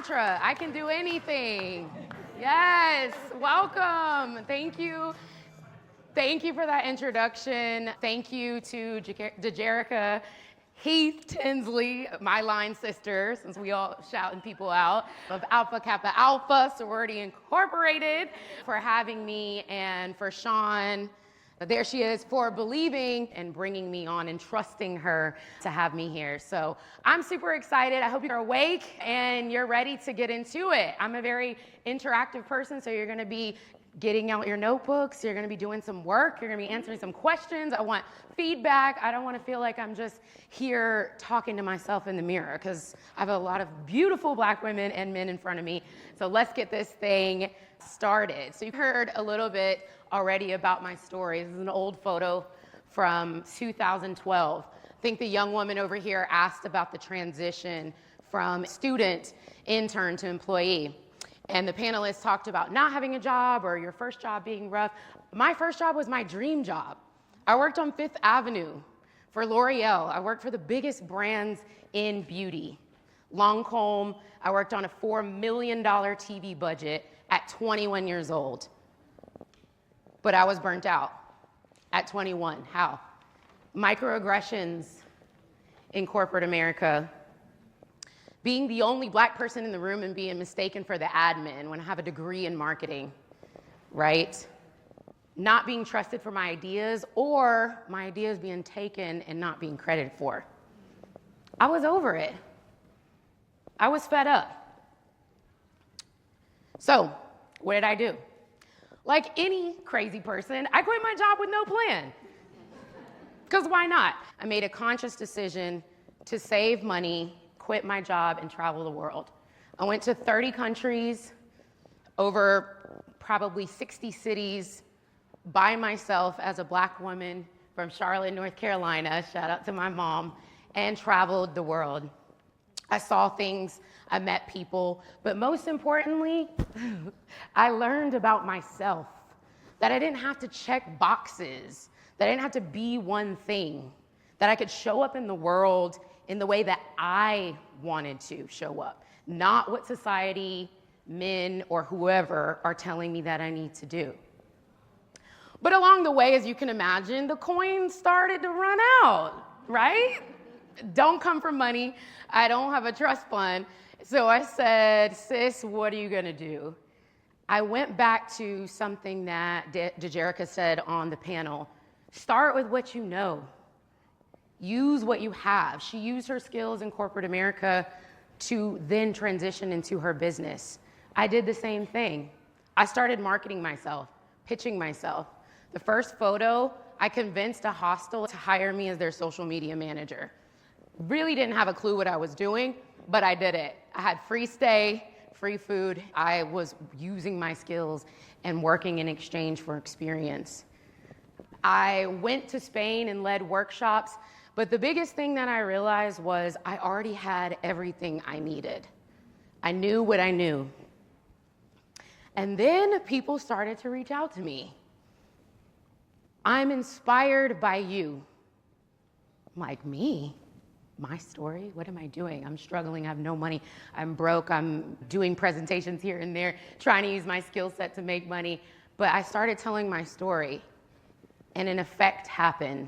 mantra. I can do anything. Yes, welcome. Thank you. Thank you for that introduction. Thank you to Jakiya Heath Tinsley, my line sister, since we all shouting people out, of Alpha Kappa Alpha Sorority Incorporated, for having me, and for Sean, there she is, for believing and bringing me on and trusting her to have me here. So I'm super excited. I hope you're awake and you're ready to get into it. I'm a very interactive person, so you're gonna be getting out your notebooks, you're gonna be doing some work, you're gonna be answering some questions. I want feedback. I don't wanna feel like I'm just here talking to myself in the mirror, because I have a lot of beautiful Black women and men in front of me. So let's get this thing started. So you heard a little bit already about my story. This is an old photo from 2012. I think the young woman over here asked about the transition from student, intern to employee. And the panelists talked about not having a job or your first job being rough. My first job was my dream job. I worked on Fifth Avenue for L'Oreal. I worked for the biggest brands in beauty. Lancome, I worked on a $4 million TV budget at 21 years old. But I was burnt out at 21. How? Microaggressions in corporate America. Being the only Black person in the room and being mistaken for the admin when I have a degree in marketing, right? Not being trusted for my ideas, or my ideas being taken and not being credited for. I was over it. I was fed up. So, what did I do? Like any crazy person, I quit my job with no plan. Because why not? I made a conscious decision to save money, quit my job, and travel the world. I went to 30 countries, over probably 60 cities, by myself as a Black woman from Charlotte, North Carolina, shout out to my mom, and traveled the world. I saw things, I met people, but most importantly, I learned about myself, that I didn't have to check boxes, that I didn't have to be one thing, that I could show up in the world in the way that I wanted to show up, not what society, men, or whoever are telling me that I need to do. But along the way, as you can imagine, the coins started to run out, right? Don't come from money. I don't have a trust fund. So I said, sis, what are you gonna do? I went back to something that Jakiya said on the panel. Start with what you know. Use what you have. She used her skills in corporate America to then transition into her business. I did the same thing. I started marketing myself, pitching myself. The first photo, I convinced a hostel to hire me as their social media manager. Really didn't have a clue what I was doing, but I did it. I had free stay, free food. I was using my skills and working in exchange for experience. I went to Spain and led workshops, but the biggest thing that I realized was I already had everything I needed. I knew what I knew. And then people started to reach out to me. I'm inspired by you. I'm like, me? My story? What am I doing? I'm struggling, I have no money, I'm broke, I'm doing presentations here and there, trying to use my skill set to make money. But I started telling my story, and an effect happened.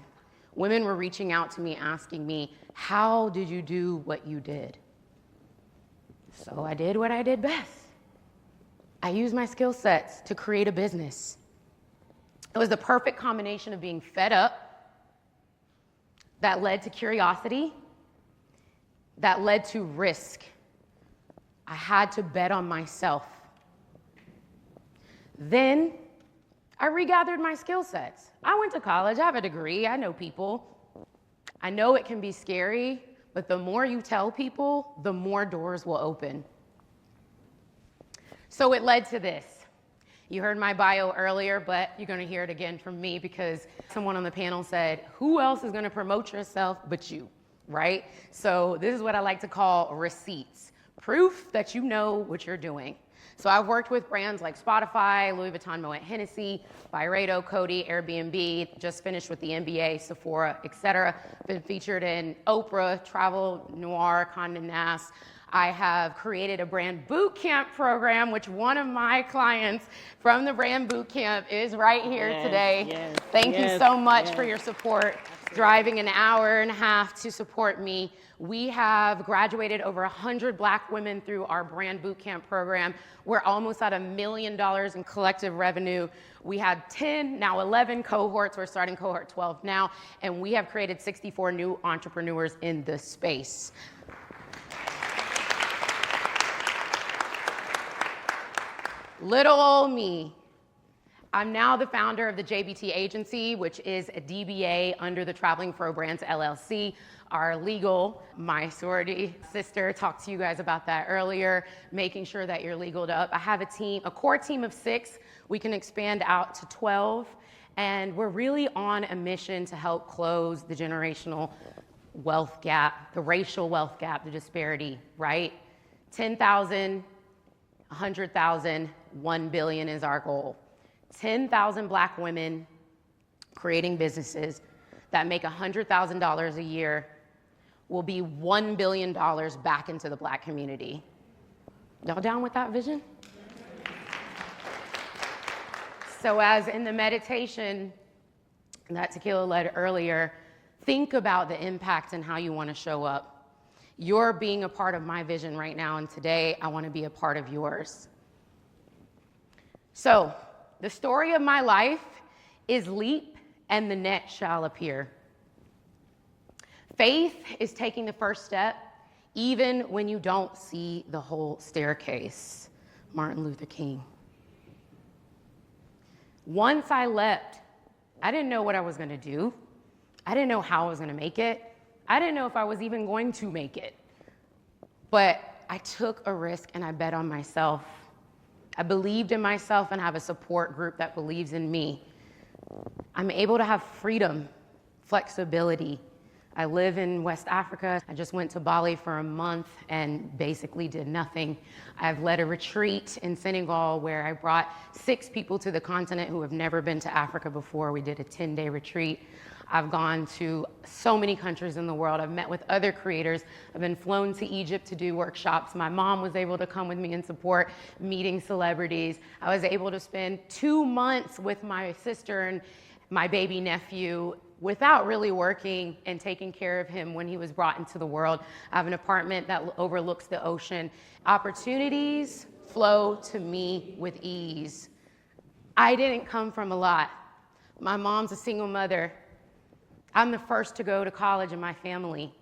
Women were reaching out to me, asking me, how did you do what you did? So I did what I did best. I used my skill sets to create a business. It was the perfect combination of being fed up, that led to curiosity, that led to risk. I had to bet on myself. Then I regathered my skill sets. I went to college, I have a degree, I know people. I know it can be scary, but the more you tell people, the more doors will open. So it led to this. You heard my bio earlier, but you're gonna hear it again from me because someone on the panel said, who else is gonna promote yourself but you, right? So this is what I like to call receipts, proof that you know what you're doing. So I've worked with brands like Spotify, Louis Vuitton, Moet Hennessy, Byredo, Coty, Airbnb, just finished with the NBA, Sephora, etc. Been featured in Oprah, Travel Noir, Condé Nast. I have created a brand boot camp program, which one of my clients from the brand boot camp is right here today. Thank you so much for your support, driving an hour and a half to support me. We have graduated over 100 Black women through our brand boot camp program. We're almost at $1 million in collective revenue. We had 10, now 11 cohorts. We're starting cohort 12 now, and we have created 64 new entrepreneurs in this space. Little old me. I'm now the founder of the JBT agency, which is a DBA under the Traveling Pro Brands LLC. Our legal, my sorority sister talked to you guys about that earlier, making sure that you're legaled up. I have a team, a core team of 6. We can expand out to 12. And we're really on a mission to help close the generational wealth gap, the racial wealth gap, the disparity, right? 10,000, 100,000, 1 billion is our goal. 10,000 Black women creating businesses that make $100,000 a year will be $1 billion back into the Black community. Y'all down with that vision? So as in the meditation that Tequila led earlier, think about the impact and how you want to show up. You're being a part of my vision right now, and today I want to be a part of yours. So, the story of my life is leap and the net shall appear. Faith is taking the first step even when you don't see the whole staircase. Martin Luther King. Once I leapt, I didn't know what I was going to do. I didn't know how I was going to make it. I didn't know if I was even going to make it. But I took a risk and I bet on myself. I believed in myself and have a support group that believes in me. I'm able to have freedom, flexibility. I live in West Africa. I just went to Bali for a month and basically did nothing. I've led a retreat in Senegal where I brought 6 people to the continent who have never been to Africa before. We did a 10-day retreat. I've gone to so many countries in the world. I've met with other creators. I've been flown to Egypt to do workshops. My mom was able to come with me and support meeting celebrities. I was able to spend 2 months with my sister and my baby nephew without really working and taking care of him when he was brought into the world. I have an apartment that overlooks the ocean. Opportunities flow to me with ease. I didn't come from a lot. My mom's a single mother. I'm the first to go to college in my family.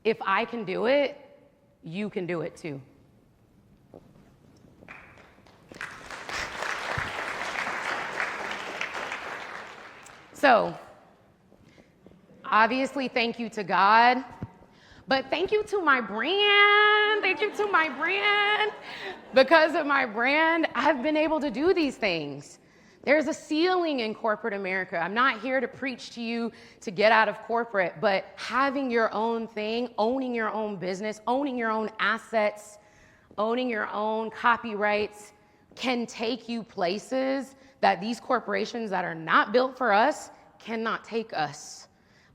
If I can do it, you can do it too. So, obviously, thank you to God, but thank you to my brand. Thank you to my brand. Because of my brand, I've been able to do these things. There's a ceiling in corporate America. I'm not here to preach to you to get out of corporate, but having your own thing, owning your own business, owning your own assets, owning your own copyrights can take you places that these corporations that are not built for us cannot take us.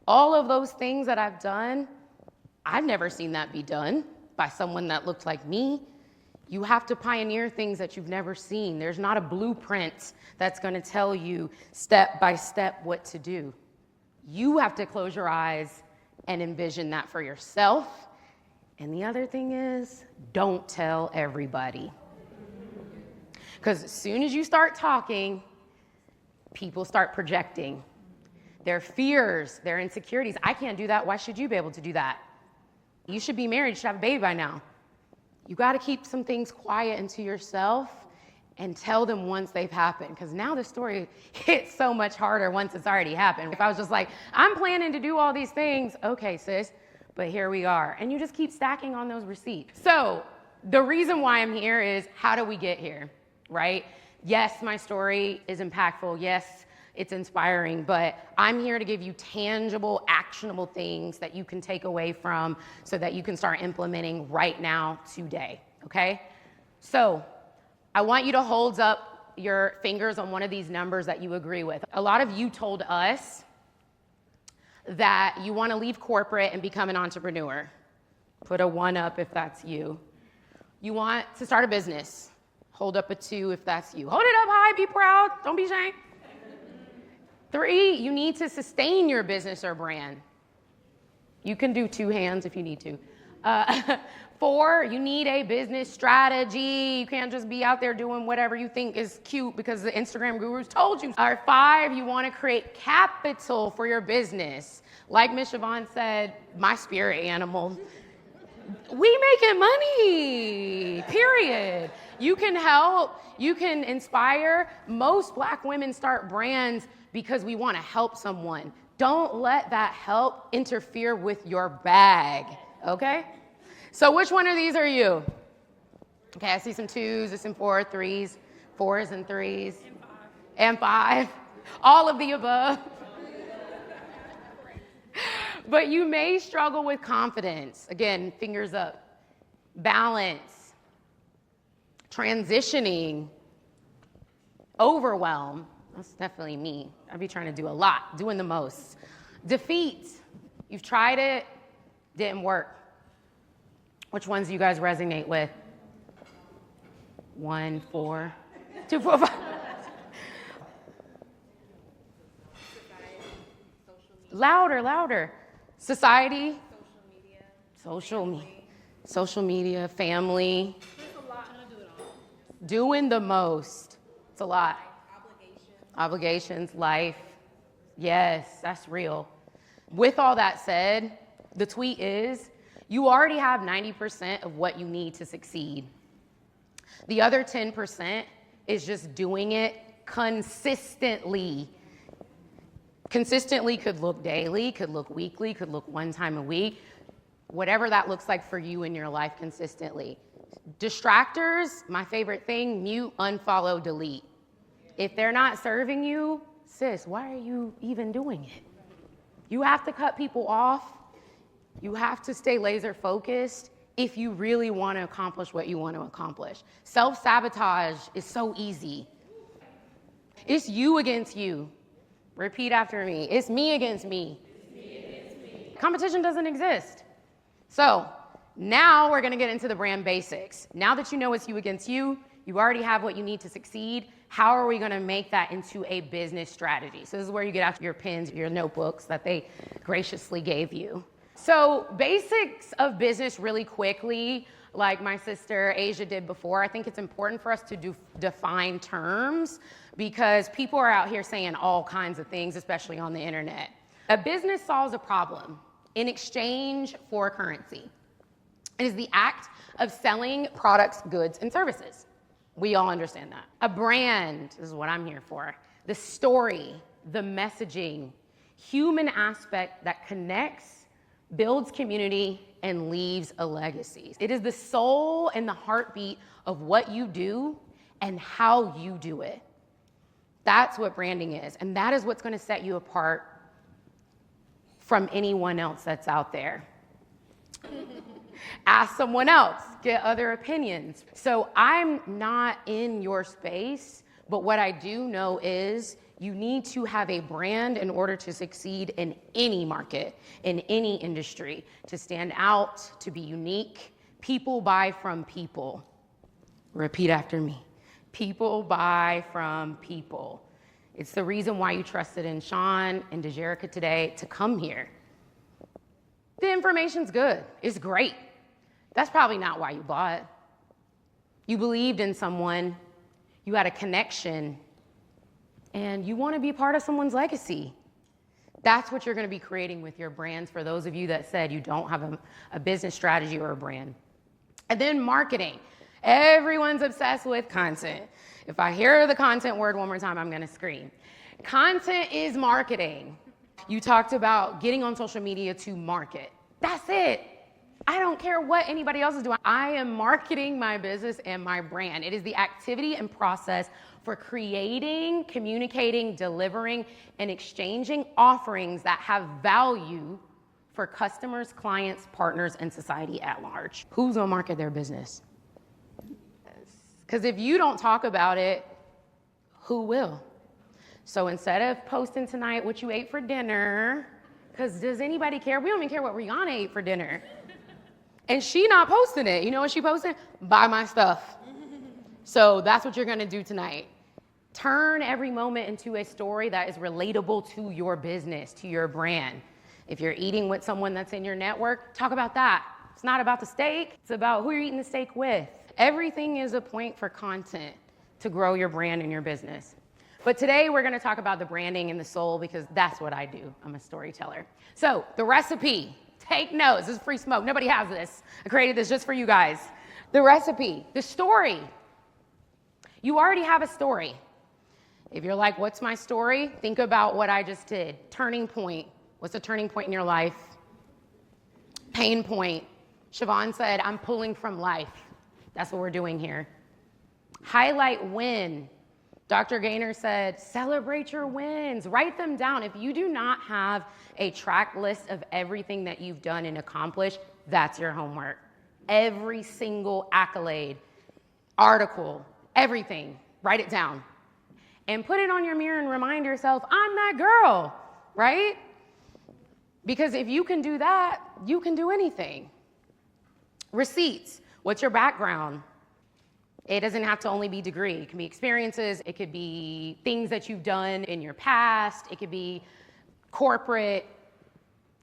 All of those things that I've done, I've never seen that be done by someone that looked like me. You have to pioneer things that you've never seen. There's not a blueprint that's going to tell you step by step what to do. You have to close your eyes and envision that for yourself. And the other thing is, don't tell everybody. Because as soon as you start talking, people start projecting their fears, their insecurities. I can't do that. Why should you be able to do that? You should be married. You should have a baby by now. You got to keep some things quiet into yourself and tell them once they've happened. Because now the story hits so much harder once it's already happened. If I was just like, I'm planning to do all these things. Okay, sis, but here we are. And you just keep stacking on those receipts. So the reason why I'm here is, how do we get here, right? Yes, my story is impactful. Yes, it's inspiring, but I'm here to give you tangible, actionable things that you can take away from so that you can start implementing right now, today, okay? So I want you to hold up your fingers on one of these numbers that you agree with. A lot of you told us that you want to leave corporate and become an entrepreneur. Put a 1 up if that's you. You want to start a business. Hold up a 2 if that's you. Hold it up high, be proud, don't be ashamed. 3, you need to sustain your business or brand. You can do 2 hands if you need to. 4, you need a business strategy. You can't just be out there doing whatever you think is cute because the Instagram gurus told you. 5, you want to create capital for your business. Like Miss Siobhan said, my spirit animal. We making money, period. You can help, you can inspire. Most Black women start brands because we want to help someone. Don't let that help interfere with your bag, okay? So which one of these are you? Okay, I see some 2s, some 4, 3s, 4s and 3s. And 5. All of the above. But you may struggle with confidence. Again, fingers up. Balance. Transitioning. Overwhelm. That's definitely me. I be trying to do a lot, doing the most. Defeat. You've tried it, didn't work. Which ones do you guys resonate with? 1, 4, 2, 4, 5. Louder, louder. Society. Social media, family. Doing the most. It's a lot. Obligations, life. Yes, that's real. With all that said, the tweet is, you already have 90% of what you need to succeed. The other 10% is just doing it consistently. Consistently could look daily, could look weekly, could look 1 time a week, whatever that looks like for you in your life consistently. Distractors, my favorite thing, mute, unfollow, delete. If they're not serving you, sis, why are you even doing it? You have to cut people off. You have to stay laser focused if you really want to accomplish what you want to accomplish. Self-sabotage is so easy. It's you against you. Repeat after me. It's me against me. It's me against me. Competition doesn't exist. So now we're going to get into the brand basics. Now that you know it's you against you, you already have what you need to succeed. How are we going to make that into a business strategy? So this is where you get out your pens, your notebooks that they graciously gave you. So basics of business really quickly, like my sister Asia did before. I think it's important for us to define terms because people are out here saying all kinds of things, especially on the internet. A business solves a problem in exchange for currency. It is the act of selling products, goods, and services. We all understand that. A brand is what I'm here for. The story, the messaging, human aspect that connects, builds community, and leaves a legacy. It is the soul and the heartbeat of what you do and how you do it. That's what branding is, and that is what's going to set you apart from anyone else that's out there. Ask someone else, get other opinions. So I'm not in your space, but what I do know is you need to have a brand in order to succeed in any market, in any industry, to stand out, to be unique. People buy from people. Repeat after me. People buy from people. It's the reason why you trusted in Sean and Dejerica today to come here. The information's good. It's great. That's probably not why you bought. You believed in someone. You had a connection. And you want to be part of someone's legacy. That's what you're going to be creating with your brands for those of you that said you don't have a business strategy or a brand. And then marketing. Everyone's obsessed with content. If I hear the content word one more time, I'm going to scream. Content is marketing. You talked about getting on social media to market. That's it. I don't care what anybody else is doing. I am marketing my business and my brand. It is the activity and process for creating, communicating, delivering, and exchanging offerings that have value for customers, clients, partners, and society at large. Who's gonna market their business? Because if you don't talk about it, who will? So instead of posting tonight what you ate for dinner, because does anybody care? We don't even care what Rihanna ate for dinner. And she not posting it. You know what she posted? Buy my stuff. So that's what you're gonna do tonight. Turn every moment into a story that is relatable to your business, to your brand. If you're eating with someone that's in your network, talk about that. It's not about the steak, it's about who you're eating the steak with. Everything is a point for content to grow your brand and your business. But today we're gonna talk about the branding and the soul because that's what I do. I'm a storyteller. So the recipe, take notes, this is free smoke, nobody has this. I created this just for you guys. The recipe, the story. You already have a story. If you're like, what's my story? Think about what I just did. Turning point. What's a turning point in your life? Pain point. Siobhan said, I'm pulling from life. That's what we're doing here. Highlight win. Dr. Gaynor said, celebrate your wins. Write them down. If you do not have a track list of everything that you've done and accomplished, that's your homework. Every single accolade, article, everything. Write it down. And put it on your mirror and remind yourself, I'm that girl, right? Because if you can do that, you can do anything. Receipts. What's your background? It doesn't have to only be degree. It can be experiences. It could be things that you've done in your past. It could be corporate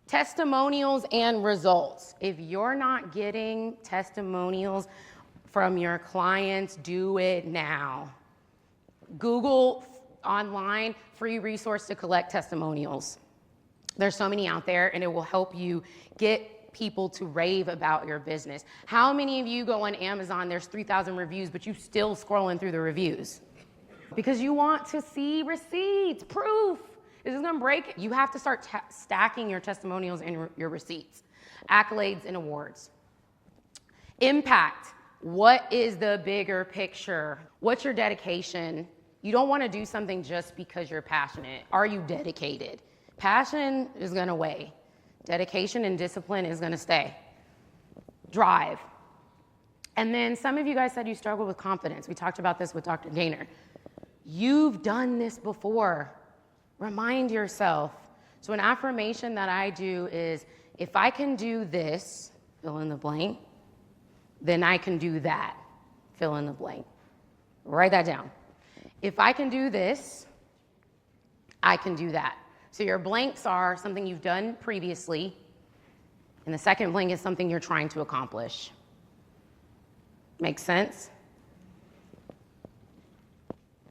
testimonials and results. If you're not getting testimonials from your clients, do it now. Google online, free resource to collect testimonials. There's so many out there and it will help you get people to rave about your business. How many of you go on Amazon, there's 3,000 reviews, but you still scrolling through the reviews? Because you want to see receipts, proof. This is gonna break. You have to start stacking your testimonials and your receipts. Accolades and awards. Impact. What is the bigger picture? What's your dedication? You don't want to do something just because you're passionate. Are you dedicated? Passion is going to weigh. Dedication and discipline is going to stay. Drive. And then some of you guys said you struggle with confidence. We talked about this with Dr. Gaynor. You've done this before. Remind yourself. So an affirmation that I do is, if I can do this, fill in the blank, then I can do that, fill in the blank. Write that down. If I can do this, I can do that. So your blanks are something you've done previously, and the second blank is something you're trying to accomplish. Make sense?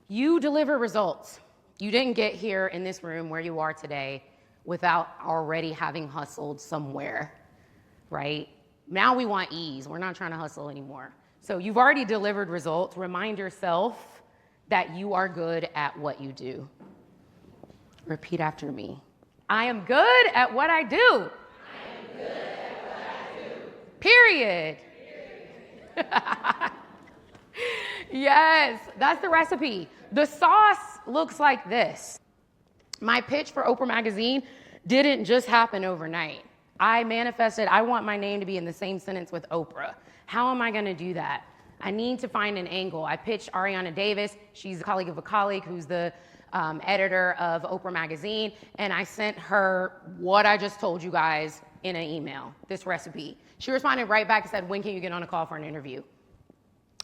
You deliver results. You didn't get here in this room where you are today without already having hustled somewhere, right? Now we want ease. We're not trying to hustle anymore. So you've already delivered results. Remind yourself that you are good at what you do. Repeat after me. I am good at what I do. I am good at what I do. Period. Yes, that's the recipe. The sauce looks like this. My pitch for Oprah magazine didn't just happen overnight. I manifested, I want my name to be in the same sentence with Oprah. How am I gonna do that? I need to find an angle. I pitched Ariana Davis. She's a colleague of a colleague who's the editor of Oprah magazine. And I sent her what I just told you guys in an email, this recipe. She responded right back and said, when can you get on a call for an interview?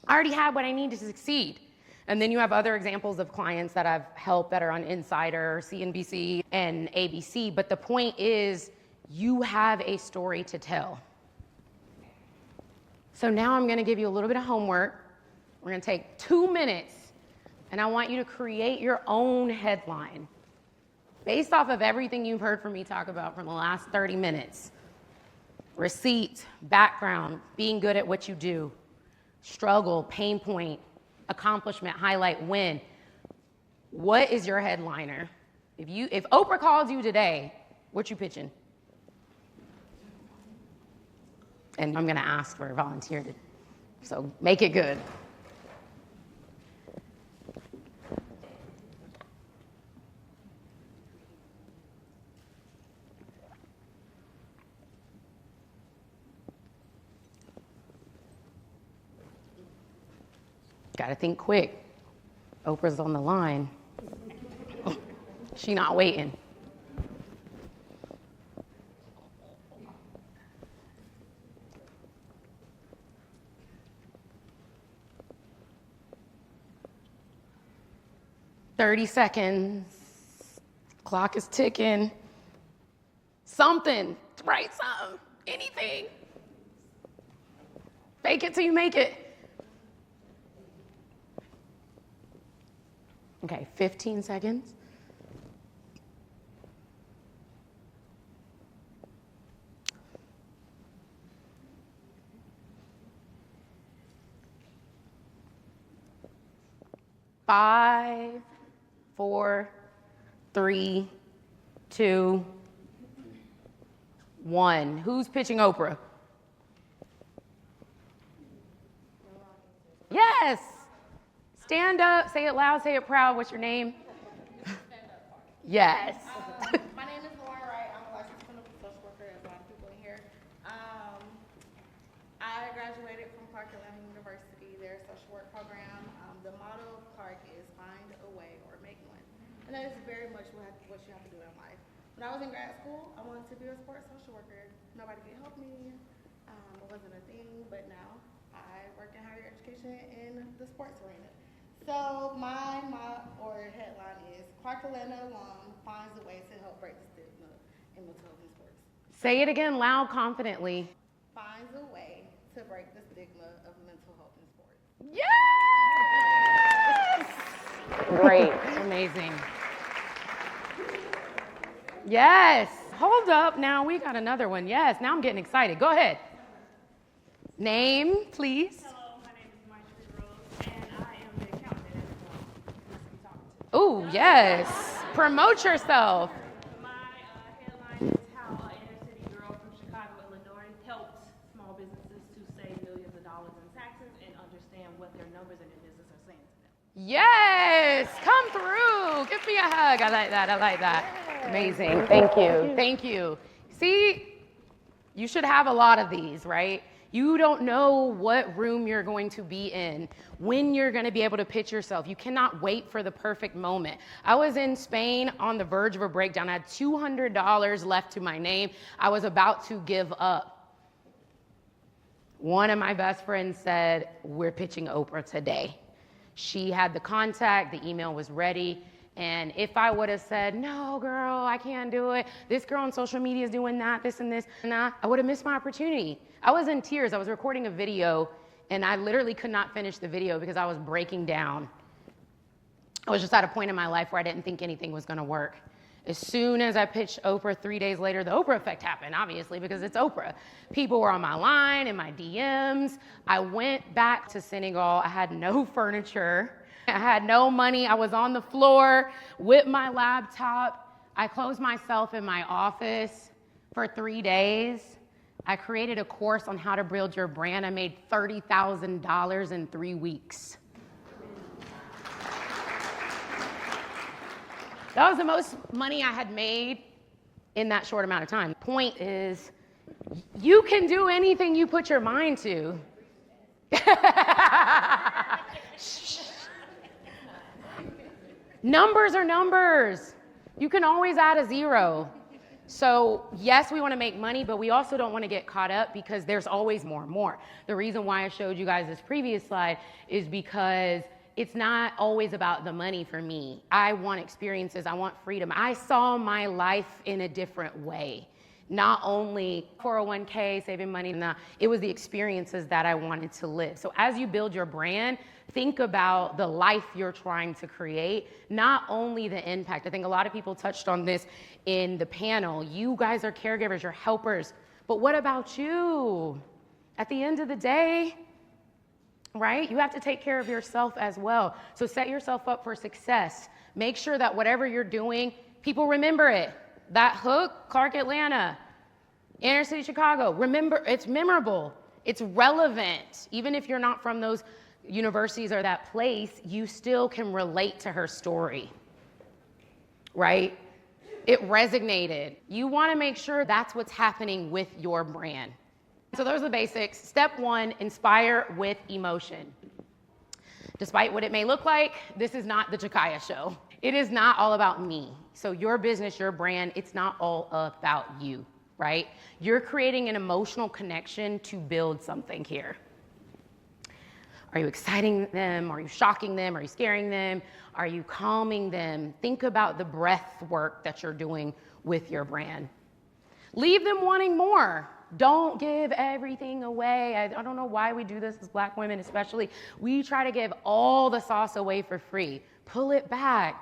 I already had what I need to succeed. And then you have other examples of clients that I've helped that are on Insider, CNBC, and ABC. But the point is, you have a story to tell. So now I'm gonna give you a little bit of homework. We're gonna take 2 minutes, and I want you to create your own headline based off of everything you've heard from me talk about from the last 30 minutes. Receipt, background, being good at what you do, struggle, pain point, accomplishment, highlight, win. What is your headliner? If Oprah called you today, what you pitching? And I'm gonna ask for a volunteer so make it good. Gotta think quick. Oprah's on the line. She not waiting. 30 seconds. Clock is ticking. Something. Write something. Anything. Fake it till you make it. Okay, 15 seconds. Five, 4, 3, 2, 1. Who's pitching Oprah? Yes. Stand up, say it loud, say it proud. What's your name? Yes. My name is Lauren Wright. I'm a licensed clinical social worker, as a lot of people in here. I graduated from Clark Atlanta University, their social work program. The motto of Clark is find a way or make one. And that is very much what you have to do in life. When I was in grad school, I wanted to be a sports social worker. Nobody could help me. It wasn't a thing, but now I work in higher education in the sports arena. So my headline is Clark Atlanta alum finds a way to help break the stigma in mental health in sports. Say it again loud, confidently. Finds a way to break the stigma of mental health in sports. Yes! Great. Amazing. Yes. Hold up. Now we got another one. Yes. Now I'm getting excited. Go ahead. Name, please. Hello, my name is Maitri Rose, and I am the accountant at the Oh, yes. Promote yourself. My headline is how an inner city girl from Chicago, Illinois, helped small businesses to save millions of dollars in taxes and understand what their numbers in their business are saying to them. Yes. Come through. Give me a hug. I like that. I like that. Amazing. Thank you. Thank you. See, you should have a lot of these, right? You don't know what room you're going to be in, when you're going to be able to pitch yourself. You cannot wait for the perfect moment. I was in Spain on the verge of a breakdown. I had $200 left to my name. I was about to give up. One of my best friends said, we're pitching Oprah today. She had the contact, the email was ready. And if I would have said, no, girl, I can't do it. This girl on social media is doing that, this and this, and that, I would have missed my opportunity. I was in tears. I was recording a video, and I literally could not finish the video because I was breaking down. I was just at a point in my life where I didn't think anything was going to work. As soon as I pitched Oprah, 3 days later, the Oprah effect happened, obviously, because it's Oprah. People were on my line, in my DMs. I went back to Senegal. I had no furniture. I had no money. I was on the floor with my laptop. I closed myself in my office for 3 days. I created a course on how to build your brand. I made $30,000 in 3 weeks. That was the most money I had made in that short amount of time. Point is, you can do anything you put your mind to. Numbers are numbers. You can always add a zero. So yes, we want to make money, but we also don't want to get caught up because there's always more and more. The reason why I showed you guys this previous slide is because it's not always about the money for me. I want experiences. I want freedom. I saw my life in a different way. Not only 401k, saving money, it was the experiences that I wanted to live. So as you build your brand, think about the life you're trying to create, not only the impact. I think a lot of people touched on this in the panel. You guys are caregivers, you're helpers, but what about you? At the end of the day, right? You have to take care of yourself as well. So set yourself up for success. Make sure that whatever you're doing, people remember it. That hook, Clark Atlanta, inner city Chicago, remember, it's memorable. It's relevant. Even if you're not from those universities or that place, you still can relate to her story, right? It resonated. You want to make sure that's what's happening with your brand. So those are the basics. Step 1, inspire with emotion. Despite what it may look like, this is not the Jakiya show. It is not all about me. So your business, your brand, it's not all about you, right? You're creating an emotional connection to build something here. Are you exciting them? Are you shocking them? Are you scaring them? Are you calming them? Think about the breath work that you're doing with your brand. Leave them wanting more. Don't give everything away. I don't know why we do this as Black women especially. We try to give all the sauce away for free. Pull it back.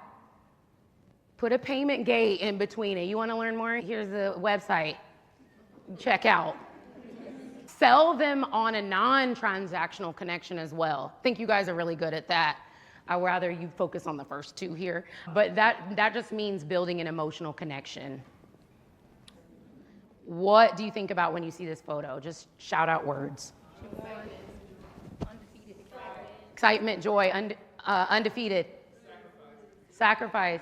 Put a payment gate in between it. You want to learn more? Here's the website. Check out. Sell them on a non-transactional connection as well. I think you guys are really good at that. I'd rather you focus on the first two here. But that just means building an emotional connection. What do you think about when you see this photo? Just shout out words. Excitement, joy, undefeated. Sacrifice.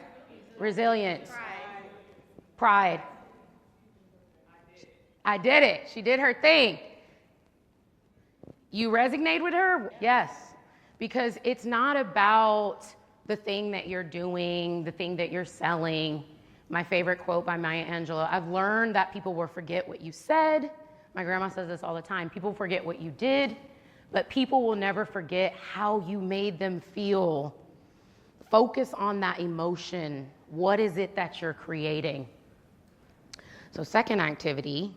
Resilience. Pride. I did it. She did her thing. You resonate with her? Yes. Because it's not about the thing that you're doing, the thing that you're selling. My favorite quote by Maya Angelou, I've learned that people will forget what you said. My grandma says this all the time. People forget what you did, but people will never forget how you made them feel. Focus on that emotion. What is it that you're creating? So second activity,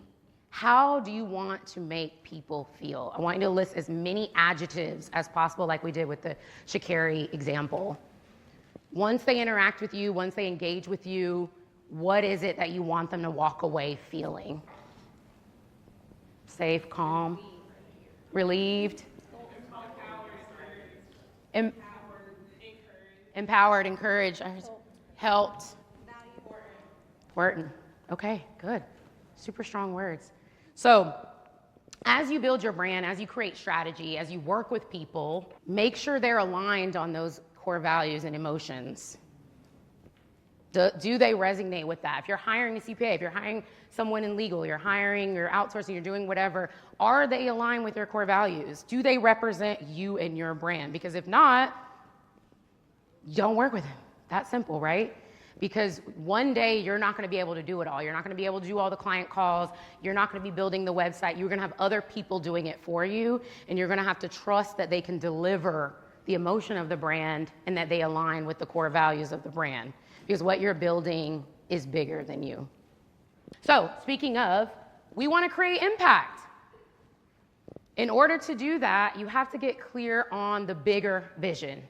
how do you want to make people feel? I want you to list as many adjectives as possible, like we did with the Sha'Carri example. Once they interact with you, once they engage with you, what is it that you want them to walk away feeling? Safe, calm, relieved, empowered, encouraged, helped, important. Okay, good. Super strong words. So as you build your brand, as you create strategy, as you work with people, make sure they're aligned on those core values and emotions. Do they resonate with that? If you're hiring a CPA, if you're hiring someone in legal, you're outsourcing, you're doing whatever, are they aligned with your core values? Do they represent you and your brand? Because if not, don't work with them. That simple, right? Because one day you're not going to be able to do it all. You're not going to be able to do all the client calls. You're not going to be building the website. You're going to have other people doing it for you, and you're going to have to trust that they can deliver the emotion of the brand and that they align with the core values of the brand. Because what you're building is bigger than you. So, speaking of, we want to create impact. In order to do that, you have to get clear on the bigger vision.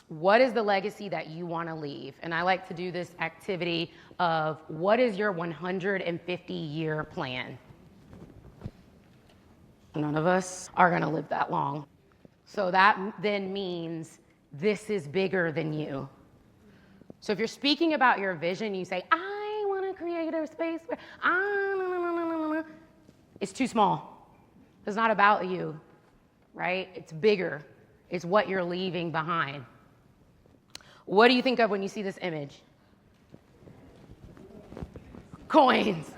What is the legacy that you want to leave? And I like to do this activity of what is your 150-year plan? None of us are going to live that long. So that then means this is bigger than you. So if you're speaking about your vision, you say, I want to create a space where, it's too small. It's not about you, right? It's bigger. It's what you're leaving behind. What do you think of when you see this image? Coins.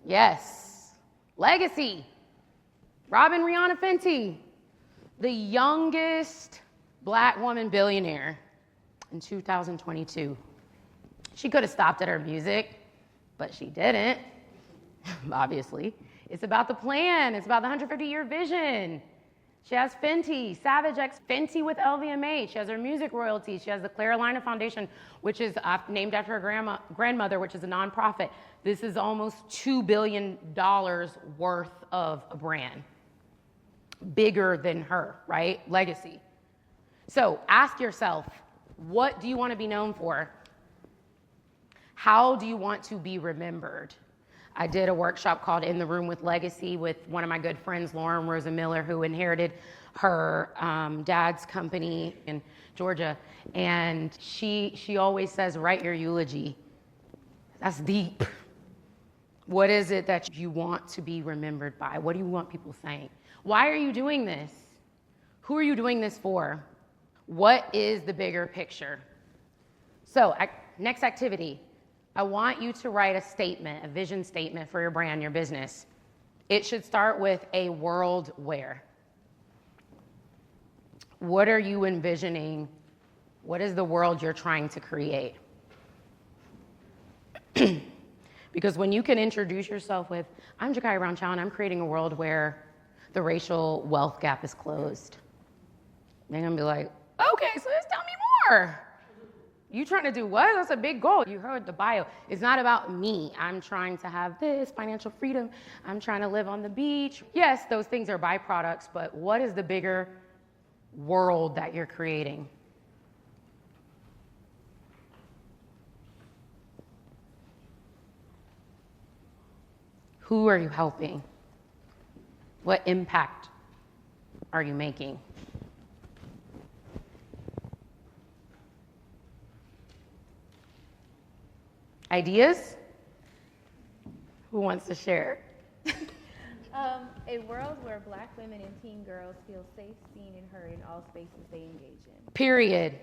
Yes. Legacy. Robin Rihanna Fenty, the youngest Black woman billionaire in 2022. She could have stopped at her music, but she didn't, obviously. It's about the plan. It's about the 150-year vision. She has Fenty, Savage X Fenty with LVMH. She has her music royalties. She has the Carolina Foundation, which is named after her grandmother, which is a nonprofit. This is almost $2 billion worth of a brand. Bigger than her, right? Legacy. So ask yourself, what do you want to be known for? How do you want to be remembered? I did a workshop called In the Room with Legacy with one of my good friends, Lauren Rosa Miller, who inherited her dad's company in Georgia. And she always says, write your eulogy. That's deep. What is it that you want to be remembered by? What do you want people saying? Why are you doing this? Who are you doing this for? What is the bigger picture? So, next activity. I want you to write a statement, a vision statement for your brand, your business. It should start with a world where. What are you envisioning? What is the world you're trying to create? Because when you can introduce yourself with, I'm Jakiya Brown Thiaw, and I'm creating a world where the racial wealth gap is closed. They're gonna be like, okay, so just tell me more. You trying to do what? That's a big goal. You heard the bio. It's not about me. I'm trying to have this financial freedom. I'm trying to live on the beach. Yes, those things are byproducts, but what is the bigger world that you're creating? Who are you helping? What impact are you making? Ideas? Who wants to share? A world where Black women and teen girls feel safe, seen, and heard in all spaces they engage in. Period.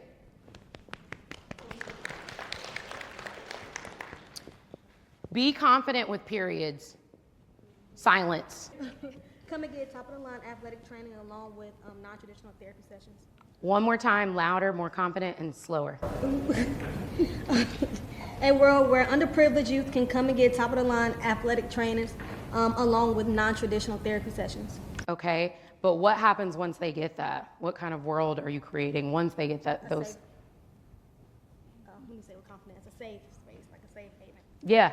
Be confident with periods. Silence. Come and get top of the line athletic training along with non-traditional therapy sessions. One more time, louder, more confident, and slower. A world where underprivileged youth can come and get top of the line athletic trainings along with non-traditional therapy sessions. Okay, but what happens once they get that? What kind of world are you creating once they get that? Let me say with confidence, a safe space, like a safe haven. Yeah.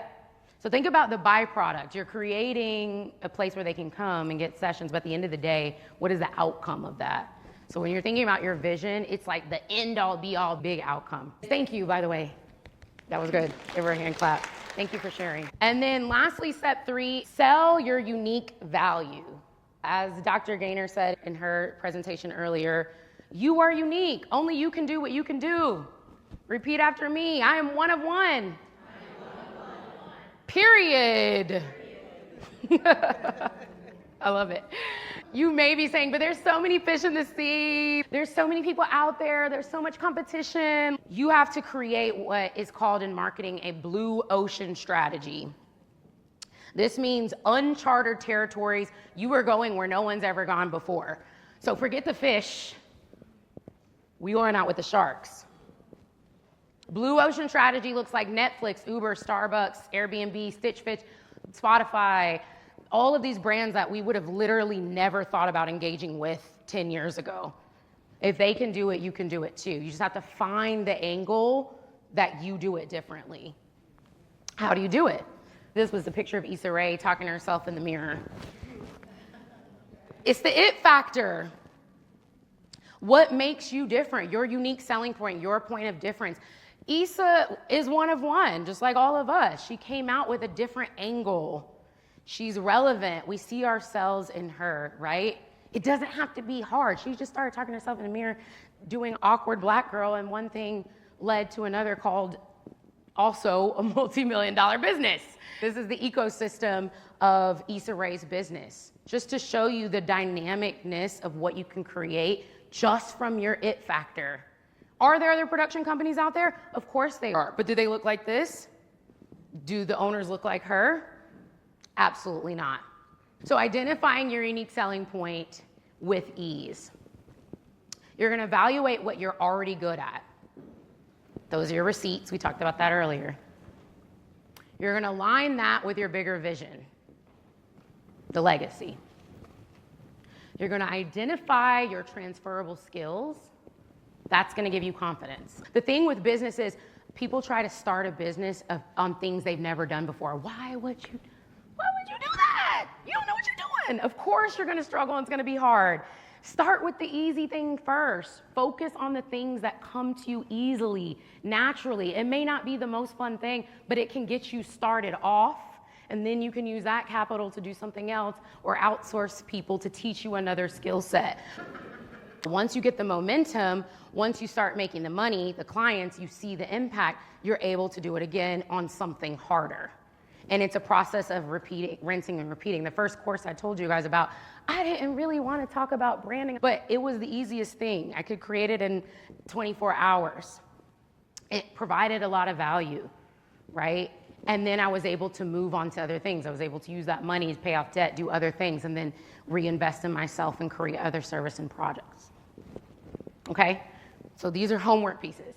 So think about the byproduct. You're creating a place where they can come and get sessions, but at the end of the day, what is the outcome of that? So when you're thinking about your vision, it's like the end all be all big outcome. Thank you, by the way. That was good. Give her a hand clap. Thank you for sharing. And then lastly, step 3, sell your unique value. As Dr. Gaynor said in her presentation earlier, you are unique. Only you can do what you can do. Repeat after me. I am one of one. Period. I love it. You may be saying, but there's so many fish in the sea. There's so many people out there. There's so much competition. You have to create what is called in marketing a blue ocean strategy. This means uncharted territories. You are going where no one's ever gone before. So forget the fish. We going out with the sharks. Blue ocean strategy looks like Netflix, Uber, Starbucks, Airbnb, Stitch Fitch, Spotify, all of these brands that we would have literally never thought about engaging with 10 years ago. If they can do it, you can do it too. You just have to find the angle that you do it differently. How do you do it? This was the picture of Issa Rae talking to herself in the mirror. It's the it factor. What makes you different? Your unique selling point, your point of difference. Issa is one of one, just like all of us. She came out with a different angle. She's relevant. We see ourselves in her, right? It doesn't have to be hard. She just started talking to herself in the mirror, doing awkward Black girl, and one thing led to another called also a multi-million-dollar business. This is the ecosystem of Issa Rae's business, just to show you the dynamicness of what you can create just from your it factor. Are there other production companies out there? Of course they are. But do they look like this? Do the owners look like her? Absolutely not. So identifying your unique selling point with ease. You're going to evaluate what you're already good at. Those are your receipts. We talked about that earlier. You're going to align that with your bigger vision, the legacy. You're going to identify your transferable skills. That's going to give you confidence. The thing with business is people try to start a business on things they've never done before. Why would you do that? You don't know what you're doing. Of course you're going to struggle and it's going to be hard. Start with the easy thing first. Focus on the things that come to you easily, naturally. It may not be the most fun thing, but it can get you started off, and then you can use that capital to do something else or outsource people to teach you another skill set. Once you get the momentum, once you start making the money, the clients, you see the impact, you're able to do it again on something harder. And it's a process of repeating, rinsing and repeating. The first course I told you guys about, I didn't really want to talk about branding, but it was the easiest thing. I could create it in 24 hours. It provided a lot of value, right? And then I was able to move on to other things. I was able to use that money to pay off debt, do other things, and then reinvest in myself and create other service and projects. Okay? So these are homework pieces.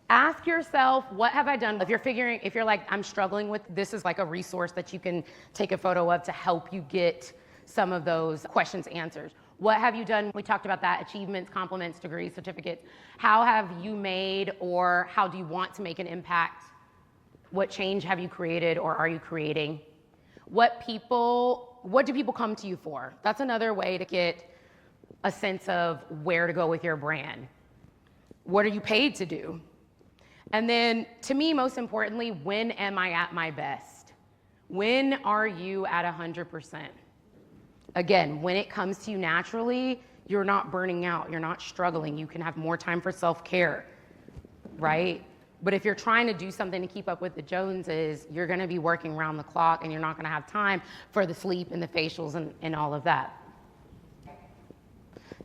Ask yourself, what have I done? If you're like, I'm struggling with, this is like a resource that you can take a photo of to help you get some of those questions answered. What have you done? We talked about that, achievements, compliments, degrees, certificates. How have you made, or how do you want to make an impact? What change have you created or are you creating? What do people come to you for? That's another way to get a sense of where to go with your brand. What are you paid to do? And then, to me, most importantly, when am I at my best? When are you at 100%? Again, when it comes to you naturally, you're not burning out, you're not struggling, you can have more time for self-care, right? But if you're trying to do something to keep up with the Joneses, you're gonna be working around the clock and you're not gonna have time for the sleep and the facials and all of that.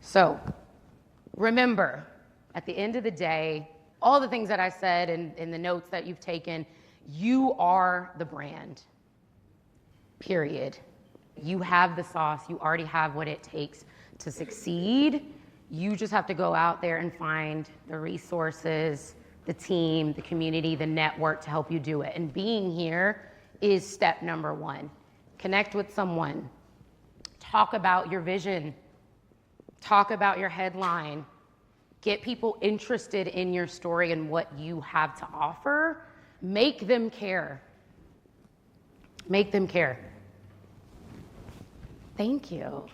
So, remember, at the end of the day, all the things that I said and the notes that you've taken, you are the brand, period. You have the sauce, you already have what it takes to succeed. You just have to go out there and find the resources, the team, the community, the network to help you do it. And being here is step number one. Connect with someone. Talk about your vision. Talk about your headline. Get people interested in your story and what you have to offer. Make them care. Make them care. Thank you.